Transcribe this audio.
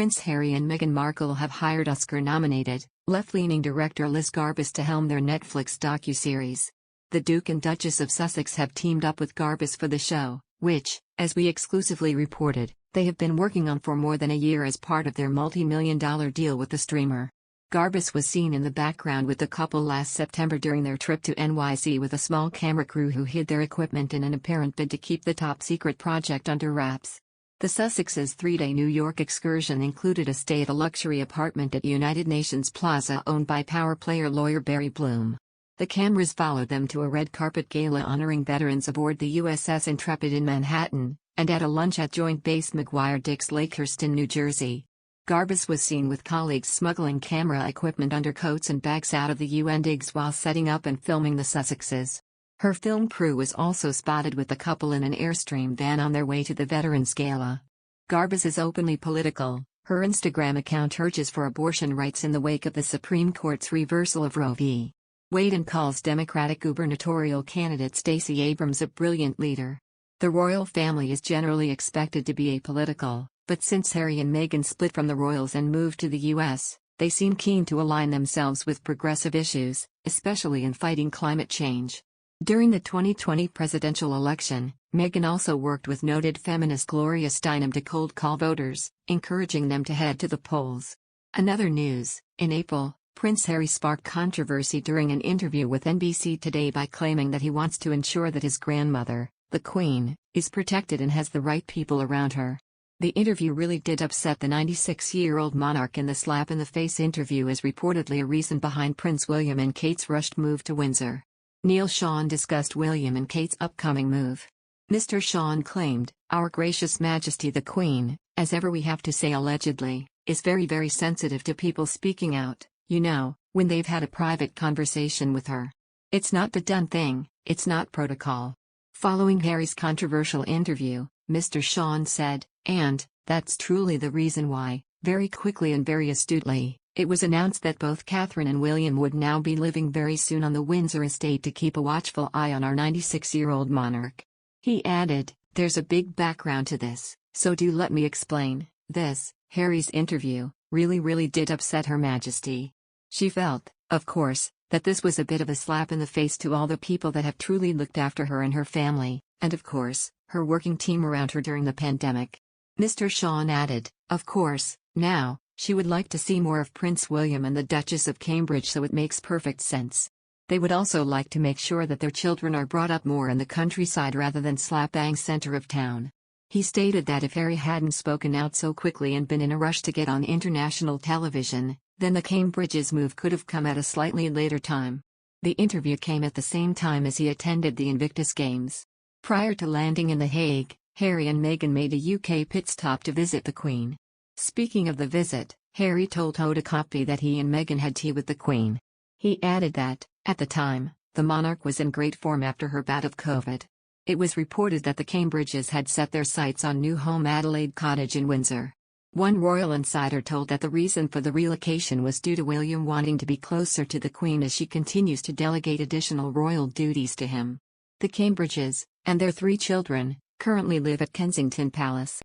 Prince Harry and Meghan Markle have hired Oscar-nominated, left-leaning director Liz Garbus to helm their Netflix docuseries. The Duke and Duchess of Sussex have teamed up with Garbus for the show, which, as we exclusively reported, they have been working on for more than a year as part of their multi-million-dollar deal with the streamer. Garbus was seen in the background with the couple last September during their trip to NYC with a small camera crew who hid their equipment in an apparent bid to keep the top-secret project under wraps. The Sussexes' three-day New York excursion included a stay at a luxury apartment at United Nations Plaza owned by power player lawyer Barry Bloom. The cameras followed them to a red carpet gala honoring veterans aboard the USS Intrepid in Manhattan, and at a lunch at Joint Base McGuire-Dix Lakehurst in New Jersey. Garbus was seen with colleagues smuggling camera equipment under coats and bags out of the UN digs while setting up and filming the Sussexes. Her film crew was also spotted with the couple in an Airstream van on their way to the Veterans Gala. Garbus is openly political. Her Instagram account urges for abortion rights in the wake of the Supreme Court's reversal of Roe v. Wade and calls Democratic gubernatorial candidate Stacey Abrams a brilliant leader. The royal family is generally expected to be apolitical, but since Harry and Meghan split from the royals and moved to the U.S., they seem keen to align themselves with progressive issues, especially in fighting climate change. During the 2020 presidential election, Meghan also worked with noted feminist Gloria Steinem to cold call voters, encouraging them to head to the polls. Another news: in April, Prince Harry sparked controversy during an interview with NBC Today by claiming that he wants to ensure that his grandmother, the Queen, is protected and has the right people around her. The interview really did upset the 96-year-old monarch, and the slap-in-the-face interview is reportedly a reason behind Prince William and Kate's rushed move to Windsor. Neil Sean discussed William and Kate's upcoming move. Mr. Sean claimed, "Our gracious Majesty the Queen, as ever we have to say allegedly, is very very sensitive to people speaking out, you know, when they've had a private conversation with her. It's not the done thing, it's not protocol." Following Harry's controversial interview, Mr. Sean said, "And that's truly the reason why, very quickly and very astutely, it was announced that both Catherine and William would now be living very soon on the Windsor estate to keep a watchful eye on our 96-year-old monarch." He added, "There's a big background to this, so do let me explain." This, Harry's interview, really did upset Her Majesty. She felt, of course, that this was a bit of a slap in the face to all the people that have truly looked after her and her family, and of course, her working team around her during the pandemic. Mr. Sean added, "Of course, now, she would like to see more of Prince William and the Duchess of Cambridge, so it makes perfect sense. They would also like to make sure that their children are brought up more in the countryside rather than slap-bang center of town." He stated that if Harry hadn't spoken out so quickly and been in a rush to get on international television, then the Cambridges' move could have come at a slightly later time. The interview came at the same time as he attended the Invictus Games. Prior to landing in The Hague, Harry and Meghan made a UK pit stop to visit the Queen. Speaking of the visit, Harry told Hoda Kotb that he and Meghan had tea with the Queen. He added that, at the time, the monarch was in great form after her bout of COVID. It was reported that the Cambridges had set their sights on new home Adelaide Cottage in Windsor. One royal insider told that the reason for the relocation was due to William wanting to be closer to the Queen as she continues to delegate additional royal duties to him. The Cambridges, and their 3 children, currently live at Kensington Palace.